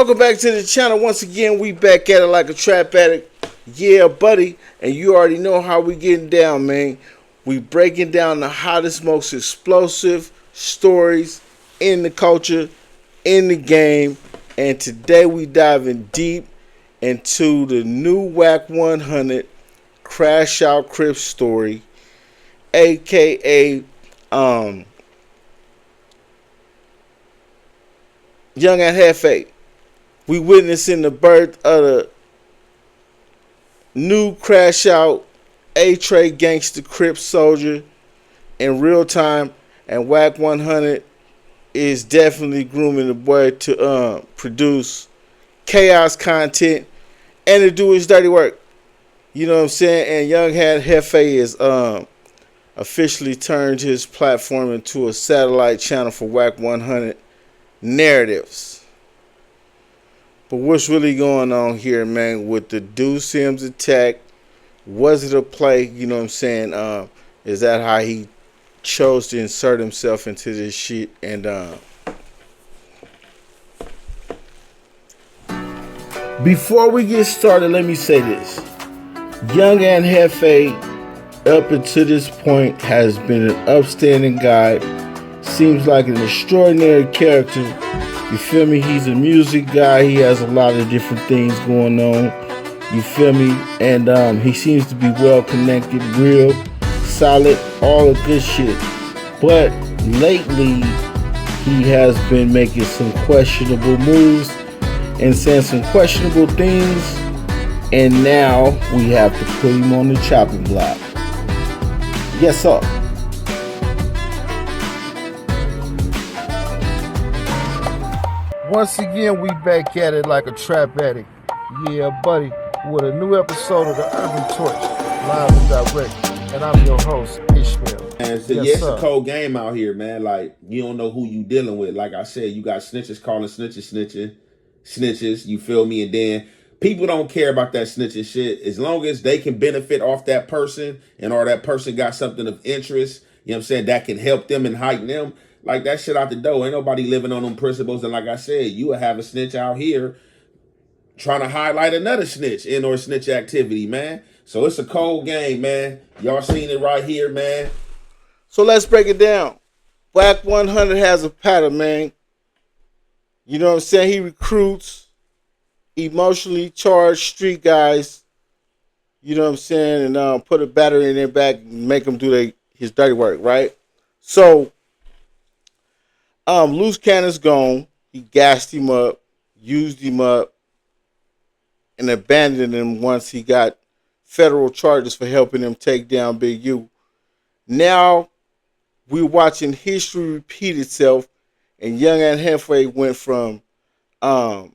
Welcome back to the channel. Once again, we back at it like a trap addict. Yeah, buddy. And you already know how we getting down, man. We breaking down the hottest, most explosive stories in the culture, in the game. And today we diving deep into the new Wack 100 Crash Out Crip story, aka Young Ant Jefe. We witnessing the birth of the new Crash Out A-Tray gangster Crip soldier in real time, and Wack 100 is definitely grooming the boy to produce chaos content and to do his dirty work. You know what I'm saying? And Young Ant Jefe is officially turned his platform into a satellite channel for Wack 100 narratives. But what's really going on here, man, with the Deuce Sims attack? Was it a play? You know what I'm saying? Is that how he chose to insert himself into this shit? And before we get started, let me say this. Young Ant Jefe, up until this point, has been an upstanding guy. Seems like an extraordinary character. You feel me? He's a music guy. He has a lot of different things going on. You feel me? And he seems to be well connected, real, solid, all the good shit. But lately, he has been making some questionable moves and saying some questionable things. And now we have to put him on the chopping block. Yes, sir. Once again, we back at it like a trap addict. Yeah, buddy, with a new episode of the Urban Torch, live and direct. And I'm your host, Ishmael. And so, Yes, yeah, it's sir. a cold game out here, man. Like, you don't know who you dealing with. Like I said, you got snitches calling snitches, you feel me? And then people don't care about that snitching shit. As long as they can benefit off that person and or that person got something of interest, you know what I'm saying, that can help them and heighten them. Like, that shit out the door. Ain't nobody living on them principles. And like I said, you will have a snitch out here trying to highlight another snitch in or snitch activity, man. So it's a cold game, man. Y'all seen it right here, man. So let's break it down. Wack 100 has a pattern, man. You know what I'm saying? He recruits emotionally charged street guys, you know what I'm saying, and put a battery in their back and make them do his dirty work, right? So, Luce Cannon's gone. He gassed him up, used him up, and abandoned him once he got federal charges for helping him take down Big U. Now, we're watching history repeat itself, and Young Ant Jefe went from, I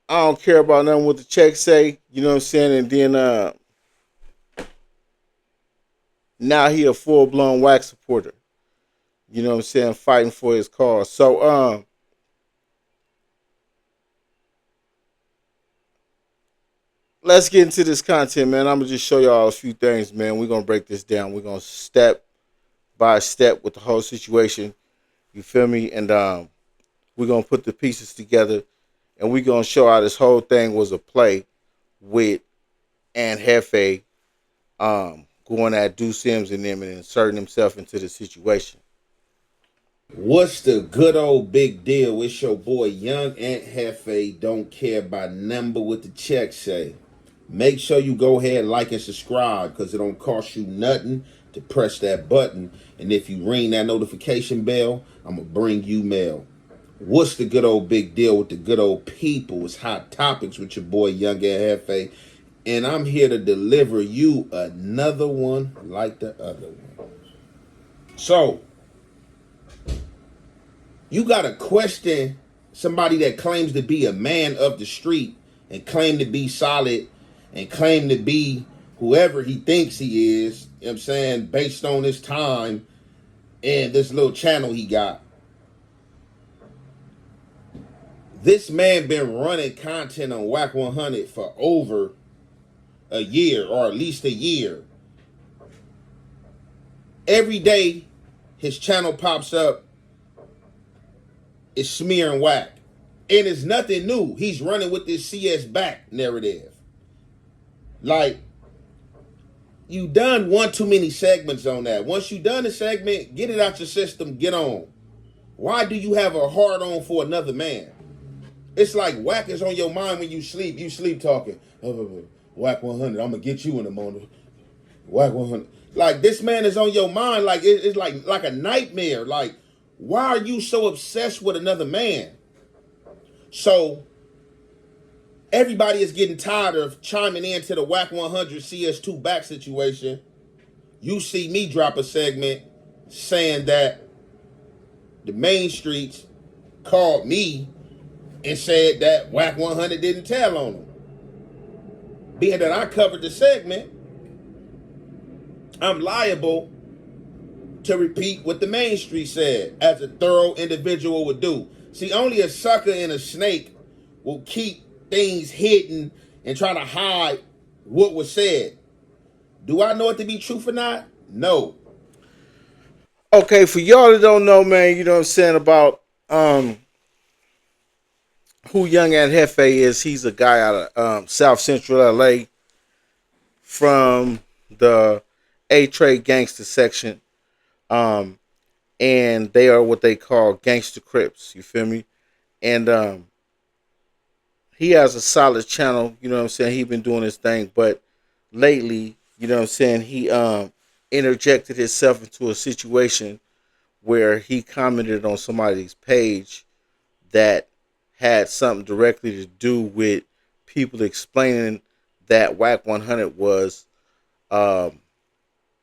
don't care about nothing what the checks say, you know what I'm saying, and then now he a full-blown Wack supporter. You know what I'm saying, fighting for his cause. So let's get into this content, man. I'm gonna just show y'all a few things, man. We're gonna break this down. We're gonna step by step with the whole situation. You feel me? And we're gonna put the pieces together, and we're gonna show how this whole thing was a play with Ant Jefe going at Deuce Sims and them and inserting himself into the situation. What's the good old big deal? It's your boy Young Ant Jefe. Don't care about number what the check say. Make sure you go ahead, like and subscribe, because it don't cost you nothing to press that button. And if you ring that notification bell, I'm going to bring you mail. What's the good old big deal with the good old people? It's Hot Topics with your boy Young Ant Jefe. And I'm here to deliver you another one like the other one. So, you got to question somebody that claims to be a man of the street and claim to be solid and claim to be whoever he thinks he is, you know what I'm saying, based on his time and this little channel he got. This man been running content on Wack 100 for over a year, or at least a year. Every day his channel pops up, it's smearing Wack. And it's nothing new. He's running with this CS back narrative. Like, you done one too many segments on that. Once you done the segment, get it out your system, get on. Why do you have a hard on for another man? It's like Wack is on your mind when you sleep. You sleep talking. Wack 100, I'm gonna get you in the morning. Wack 100. Like, this man is on your mind. Like, it's like a nightmare. Like, why are you so obsessed with another man? So everybody is getting tired of chiming into the Wack 100 CS2 back situation. You see me drop a segment saying that the main streets called me and said that Wack 100 didn't tell on him. Being that I covered the segment, I'm liable to repeat what the main street said, as a thorough individual would do. See, only a sucker and a snake will keep things hidden and try to hide what was said. Do I know it to be truth or not? No. Okay, for y'all that don't know, man, you know what I'm saying about who Young Ant Jefe is. He's a guy out of South Central LA from the A-Trade gangster section. And they are what they call gangster Crips. You feel me? And he has a solid channel. You know what I'm saying? He been doing his thing, but lately, you know what I'm saying, he interjected himself into a situation where he commented on somebody's page that had something directly to do with people explaining that Wack 100 was a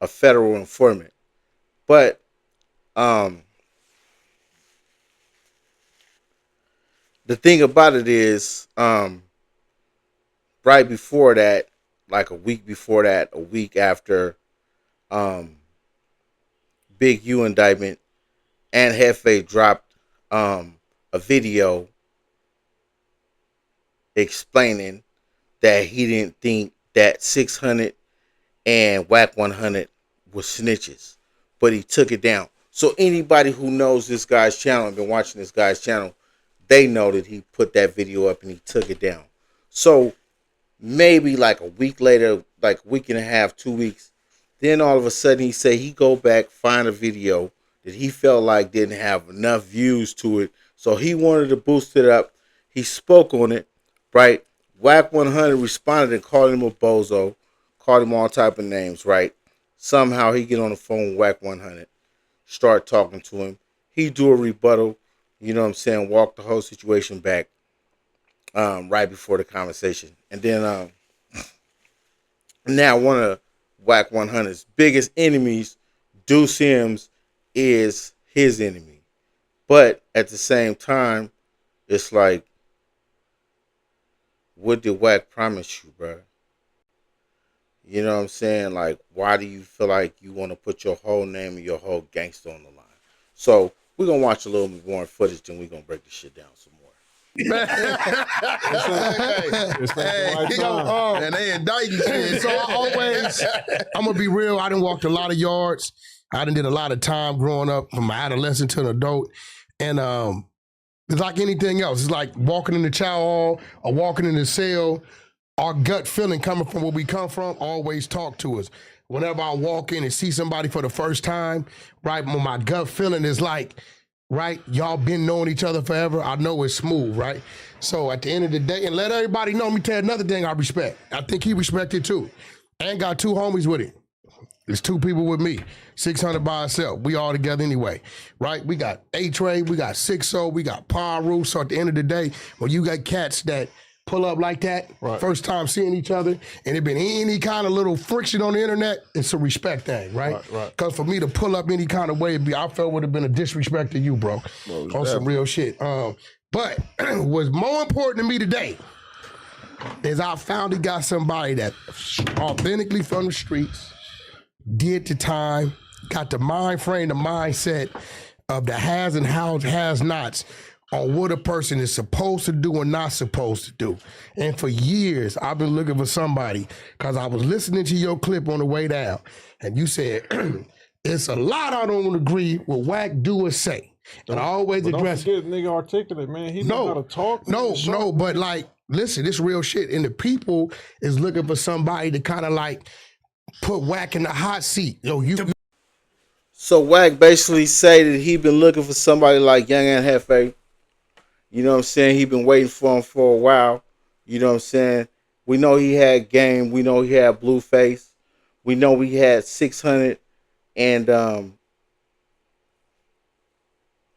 federal informant. But the thing about it is, right before that, like a week before that, a week after Big U indictment, and Hefe dropped a video explaining that he didn't think that 600 and Wack 100 was snitches, but he took it down. So anybody who knows this guy's channel and been watching this guy's channel, they know that he put that video up and he took it down. So maybe like a week later, like a week and a half, 2 weeks, then all of a sudden he say he go back, find a video that he felt like didn't have enough views to it, so he wanted to boost it up. He spoke on it, right? Wack 100 responded and called him a bozo, called him all type of names, right? Somehow he get on the phone with Wack 100, start talking to him. He do a rebuttal, you know what I'm saying, walk the whole situation back right before the conversation. And then now one of Wack 100's biggest enemies, Deuce Sims, is his enemy. But at the same time, it's like, what did Wack promise you, bro? You know what I'm saying? Like, why do you feel like you want to put your whole name and your whole gangster on the line? So we're going to watch a little bit more footage, and we're going to break this shit down some more. And they indicting shit. So I'm going to be real, I done walked a lot of yards. I done did a lot of time growing up from adolescent to an adult. And it's like anything else. It's like walking in the chow hall or walking in the cell. Our gut feeling coming from where we come from always talk to us. Whenever I walk in and see somebody for the first time, right, my gut feeling is like, right, y'all been knowing each other forever. I know it's smooth, right? So at the end of the day, and let everybody know, me tell you another thing I respect. I think he respected too. And got two homies with him. There's two people with me. 600 by itself. We all together anyway, right? We got A-Trade, we got 60, we got Paru. So at the end of the day, when you got cats that pull up like that, right, first time seeing each other, and it been any kind of little friction on the internet, it's a respect thing, right? Because for me to pull up any kind of way, I felt would have been a disrespect to you, bro, on some real shit. But what's more important to me today is I finally got somebody that authentically from the streets, did the time, got the mind frame, the mindset of the has and has nots on what a person is supposed to do and not supposed to do. And for years, I've been looking for somebody, because I was listening to your clip on the way down, and you said, it's a lot I don't agree with Wack do or say. And I always address Don't forget, nigga articulate, man. He know how to talk. No, but like, listen, this real shit. And the people is looking for somebody to kind of like put Wack in the hot seat. Yo, So Wack basically say that he been looking for somebody like Young Ant Jefe. You know what I'm saying? He been waiting for him for a while. You know what I'm saying? We know he had Game. We know he had Blueface. We know we had 600 and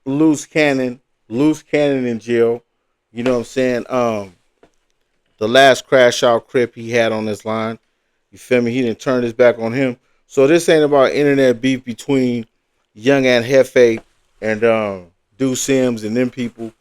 Luce Cannon in jail. You know what I'm saying? The last crash out Crip he had on this line. You feel me? He didn't turn his back on him. So this ain't about internet beef between Young Ant Jefe and Do Sims and them people.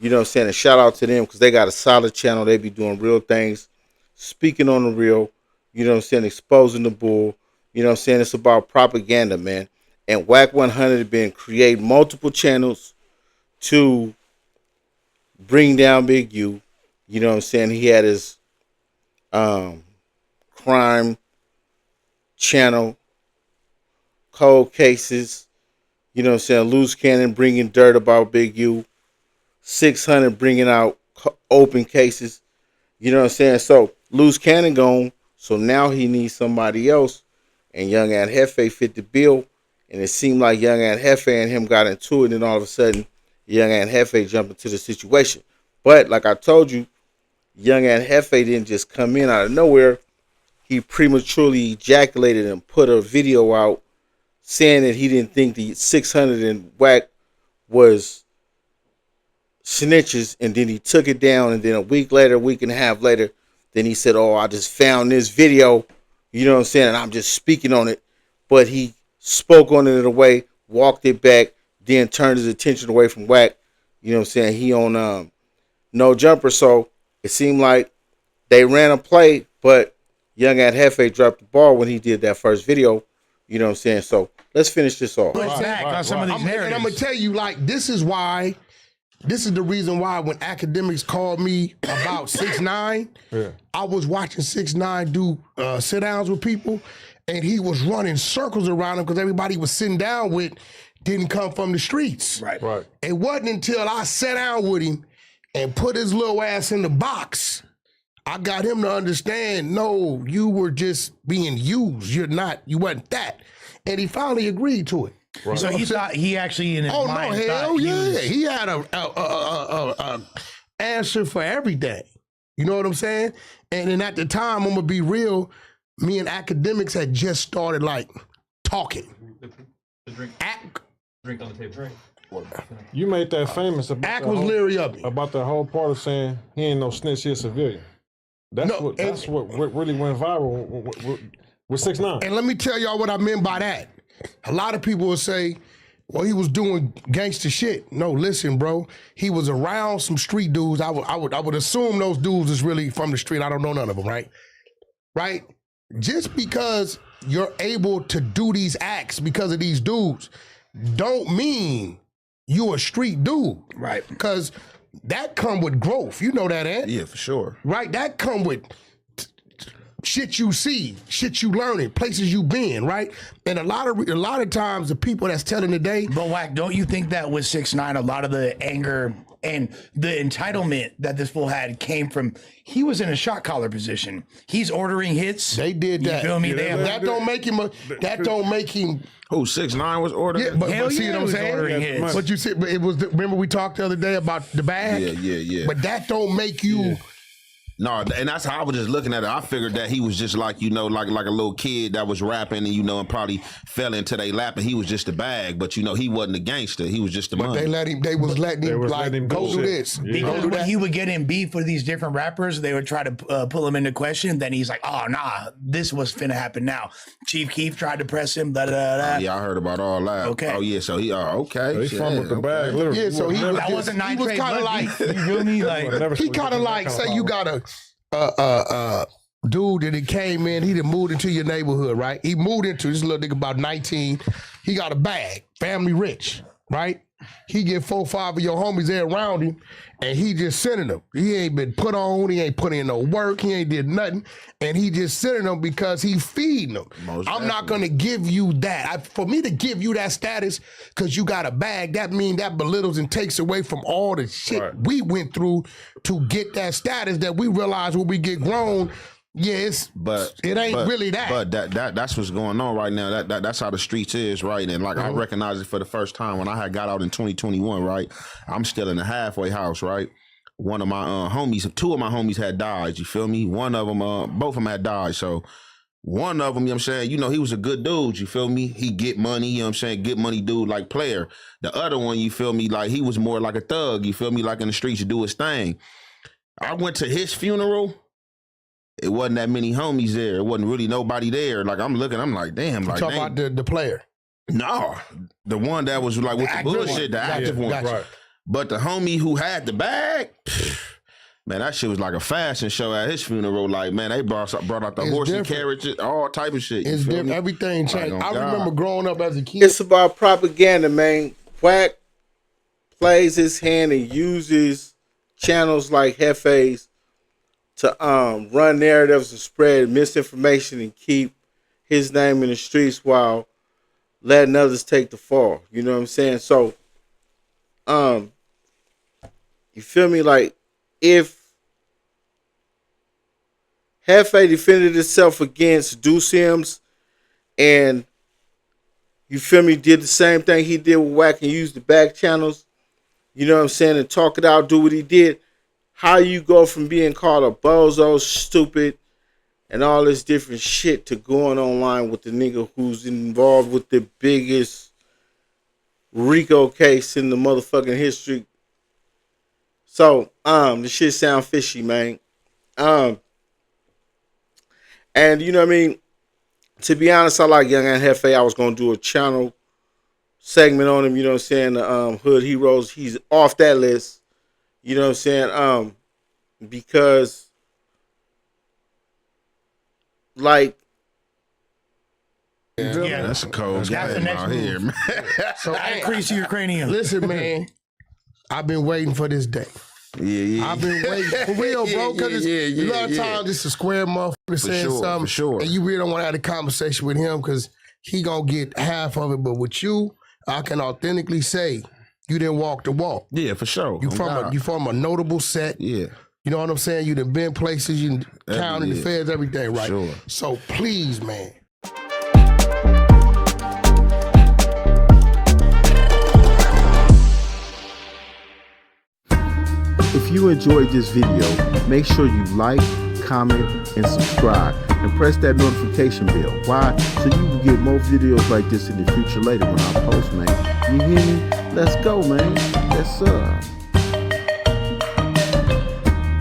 You know what I'm saying? And shout out to them because they got a solid channel. They be doing real things, speaking on the real, you know what I'm saying, exposing the bull. You know what I'm saying? It's about propaganda, man. And Wack 100 been creating multiple channels to bring down Big U. You know what I'm saying? He had his crime channel, cold cases. You know what I'm saying? Loose Cannon bringing dirt about Big U. 600 bringing out open cases. You know what I'm saying? So Loose Cannon gone. So now he needs somebody else. And Young Ant Jefe fit the bill. And it seemed like Young Ant Jefe and him got into it. And all of a sudden, Young Ant Jefe jumped into the situation. But like I told you, Young Ant Jefe didn't just come in out of nowhere. He prematurely ejaculated and put a video out saying that he didn't think the 600 and Wack was snitches, and then he took it down, and then a week and a half later, then he said, oh, I just found this video, you know what I'm saying, and I'm just speaking on it. But he spoke on it in a way, walked it back, then turned his attention away from Wack. You know what I'm saying? He on No Jumper, so it seemed like they ran a play, but Young Ant Jefe dropped the ball when he did that first video. You know what I'm saying? So let's finish this off. back on some of these narratives. And I'm gonna tell you, like, this is the reason why when academics called me about 6ix9ine, I was watching 6ix9ine do sit downs with people, and he was running circles around him because everybody was sitting down with didn't come from the streets. Right. It wasn't until I sat down with him and put his little ass in the box, I got him to understand, no, you were just being used. You wasn't that. And he finally agreed to it. Right. So he thought he actually in his mind hell yeah. He had a answer for everything. You know what I'm saying? And then at the time, I'm gonna be real, me and academics had just started like talking. The drink. Drink on the table. Drink. You made that famous about Ack was leery of me. About the whole part of saying he ain't no snitch, he a civilian. That's what really went viral with 6ix9ine. And let me tell y'all what I meant by that. A lot of people will say, well, he was doing gangster shit. No, listen, bro. He was around some street dudes. I would assume those dudes is really from the street. I don't know none of them, right? Right? Just because you're able to do these acts because of these dudes don't mean you a street dude. Right. Because that come with growth. You know that, Ant? Yeah, for sure. Right? That come with shit you see, shit you learning, places you been, right? And a lot of times the people that's telling the day. But Wack, don't you think that with 6ix9ine, a lot of the anger and the entitlement that this fool had came from, he was in a shot caller position. He's ordering hits. They did that. You feel me? That don't make him Who, 6ix9ine was ordering? Yeah, but see what I'm saying? But you see, but it was remember we talked the other day about the bag? Yeah. But that don't make you. Yeah. No, and that's how I was just looking at it. I figured that he was just like, you know, like a little kid that was rapping and, you know, and probably fell into their lap and he was just a bag. But, you know, he wasn't a gangster. He was just a money. They was letting him go do this. Because when he would get in beef with these different rappers, they would try to pull him into question. Then he's like, oh, nah, this was finna happen now. Chief Keef tried to press him, Yeah, I heard about all that. Okay. Oh, yeah, so he, okay. He fumbled the bag, literally. Yeah, so that wasn't he was kind of like, you feel me? Like, he kind of like, say you got a dude that he came in, he done moved into your neighborhood, right? He moved into this little nigga about 19. He got a bag, family rich, right? he get 4 or 5 of your homies there around him, and he just sending them. He ain't been put on, he ain't put in no work, he ain't did nothing, and he just sending them because he feeding them. I'm not gonna give you that. For me to give you that status because you got a bag, that means that belittles and takes away from all the shit we went through to get that status that we realize when we get grown. Yes, but it ain't really that. But that's what's going on right now. That's how the streets is, right? And like I recognized it for the first time when I had got out in 2021, right? I'm still in the halfway house, right? One of my homies, 2 of my homies had died, you feel me? One of them, both of them had died. So one of them, you know what I'm saying, he was a good dude, you feel me? He get money, you know what I'm saying? Good money dude, like player. The other one, you feel me, like he was more like a thug, you feel me? Like in the streets to do his thing. I went to his funeral. It wasn't that many homies there. It wasn't really nobody there. Like I'm looking, I'm like, damn. Like, talk about the player. No, the one that was like with the bullshit, the active one. Right. But the homie who had the bag, man, that shit was like a fashion show at his funeral. Like, man, they brought out the horse and carriages, all type of shit. It's different. Everything changed. Like, I remember growing up as a kid. It's about propaganda, man. Wack plays his hand and uses channels like Hefe's to run narratives and spread misinformation and keep his name in the streets while letting others take the fall. You know what I'm saying? So, you feel me? Like, if Hefe defended itself against Deuce M's and, you feel me, did the same thing he did with Wack and used the back channels, you know what I'm saying, and talk it out, do what he did, how you go from being called a bozo, stupid, and all this different shit to going online with the nigga who's involved with the biggest RICO case in the motherfucking history. So, the shit sound fishy, man. And you know what I mean? To be honest, I like Young Ant Jefe. I was going to do a channel segment on him, you know what I'm saying? The Hood Heroes, he's off that list. You know what I'm saying? Because, like, yeah, that's a cold guy out here, man. So I increase your cranium. Listen, man, I've been waiting for this day. Yeah. I've been waiting for real, bro. Because a lot of times it's a square motherfucker saying something, for sure. and you really don't want to have a conversation with him because he gonna get half of it. But with you, I can authentically say you didn't walk the walk. Yeah, for sure. You from a notable set. Yeah. You know what I'm saying? You done been places, you counted the feds, everything, right? Sure. So please, man. if you enjoyed this video, make sure you like, comment, and subscribe. And press that notification bell. Why? So you can get more videos like this in the future later when I post, man. You hear me? Let's go, man. Yes, sir.